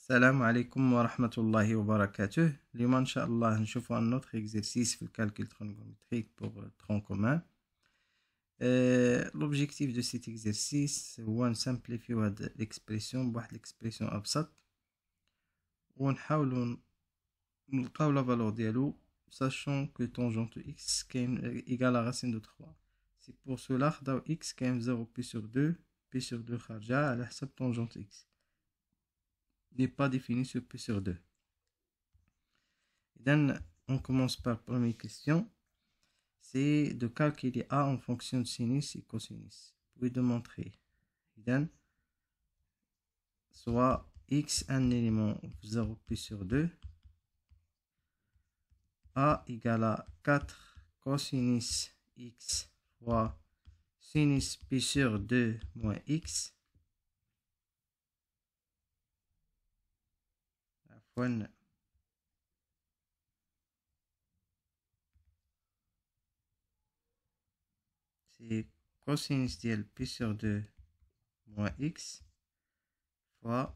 السلام عليكم ورحمة الله وبركاته. اليوم إن شاء الله نشوفوا un autre exercice في le calcul trigonométrique pour tronc commun. L'objectif de cet exercice هو نسامبليفيو هاد l'expression بواحد l'expression أبسط ونحاولوا نلقاو la valeur ديالو sachant que tangente x كاين égale à racine de 3. C'est pour cela خداو x كاين 0 pi sur 2 pi sur 2 خارجة على حسب tangente x n'est pas défini sur P sur 2. Donc, on commence par première question. C'est de calculer A en fonction de sinus et cosinus. Vous pouvez démontrer. Donc, soit X un élément 0 P sur 2. A égale à 4 cosinus X fois sinus P sur 2 moins X. C'est cosinus de P sur 2 moins X fois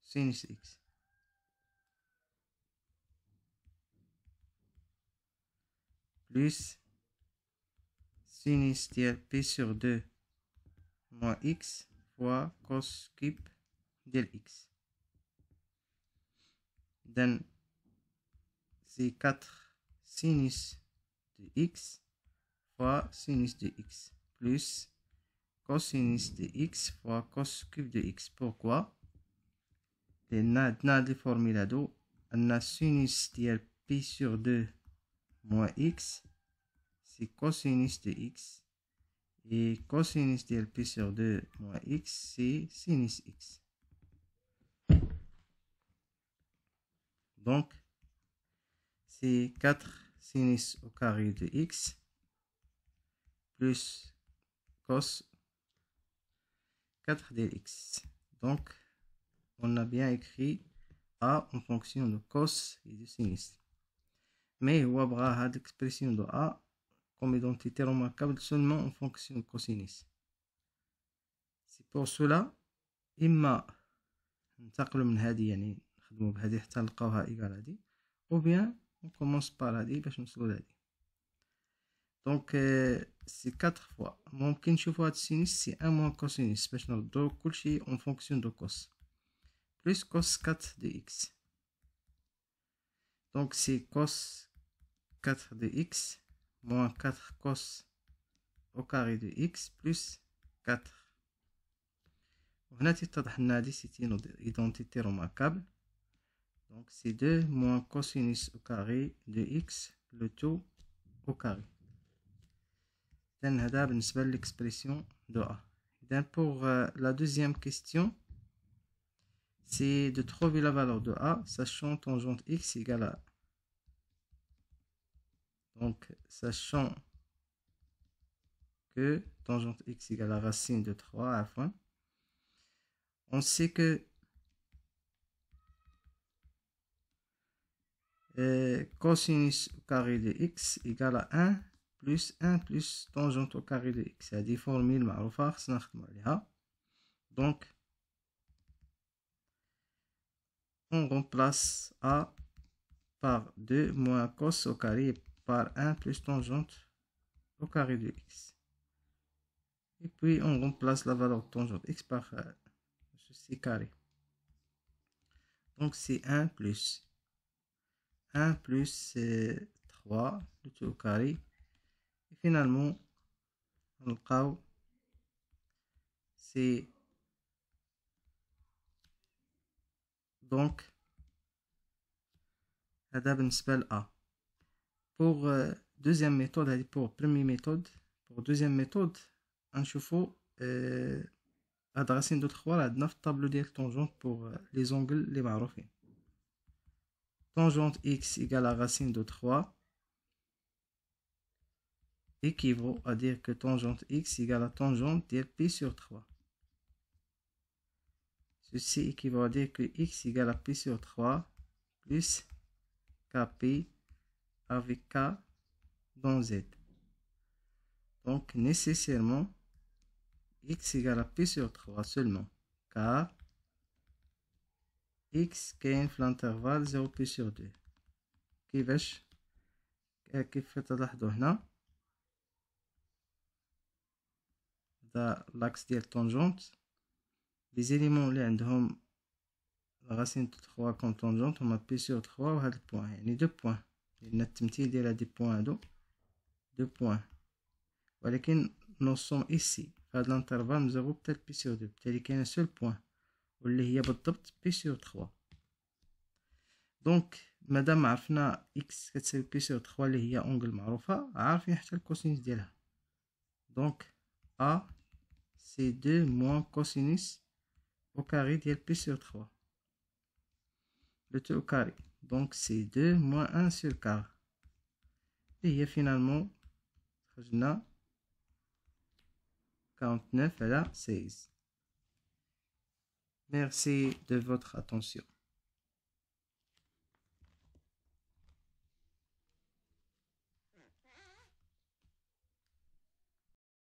sinus X. Plus sinus de P sur 2 moins X fois cos cube de X. Donc, c'est 4 sinus de X fois sinus de X plus cosinus de X fois cos cube de X. Pourquoi? Les formules on a sinus de P sur 2 moins X, c'est cosinus de X. Et cosinus de P sur 2 moins X, c'est sinus X. Donc, c'est 4 sinus au carré de X plus cos 4 de X. Donc, on a bien écrit A en fonction de cos et de sinus. Mais on va l'expression de A comme identité remarquable seulement en fonction de cosinus. C'est pour cela, إما ننتقلوا من هذه يعني نخدموا بهذه حتى نلقاوها إيكال هذه ou bien on commence par هذه باش نوصلوا لهذه. Donc c'est 4 fois. ممكن نشوفوا هاد السينوس c'est 1 moins cosinus باش نردو كلشي en fonction de cos plus cos 4 de x. Donc c'est cos 4 de x moins 4 cos au carré de x plus 4. وهنا تتضح لنا هادي c'est une identité remarquable. Donc c'est 2 moins cosinus au carré de x le tout au carré. هذا بالنسبة l'expression de A. Pour la deuxième question, c'est de trouver la valeur de A, sachant tangente x égale à. Donc, sachant que tangente x égale à racine de 3 à la fin, on sait que cosinus au carré de x égale à 1 plus 1 plus tangente au carré de x. C'est des formules معروفة خصنا نخدمو عليها. Donc, on remplace A par 2 moins cos au carré par 1 plus tangente au carré de x. Et puis, on remplace la valeur de tangente x par ceci carré. Donc, c'est 1 plus 3, le tout au carré. Et finalement, on le c'est donc هذا بالنسبة ل A. Pour deuxième méthode, pour première méthode, pour deuxième méthode, نشوفوا هاد racine de 3 عندنا في الطابلو ديال tangente pour les angles les معروفين. Tangente x égale à racine de 3 équivaut à dire que tangente x égale à tangente de pi sur 3. Ceci équivaut à dire que x égale à pi sur 3 plus kp avec k dans z. Donc nécessairement x égale à pi sur 3 seulement, car x كاين في الانترفال 0 بي سور 2. كيفاش؟ كيف تلاحظوا هنا هذا لاكس ديال طونجونت. لي زيليمون اللي عندهم راسين 3 كوم طونجونت هما بي سور 3 وهاد البوان، يعني دو بوان، لان التمثيل ديال هاد البوان هادو دو بوان، ولكن نو سون ايسي فهاد الانترفال من 0 حتى بي سور 2، بالتالي كاينه سول بوان واللي هي بالضبط بي سور 3. دونك مادام عرفنا اكس كتساوي بي سور 3 اللي هي اونغل معروفه، عارفين حتى الكوسينوس ديالها. دونك ا سي 2 موان كوسينوس au carré ديال بي سور 3 le tout au carré. Donc c'est 2 moins 1 sur carré. Et finalement خرجنا 49 على 16. Merci de votre attention.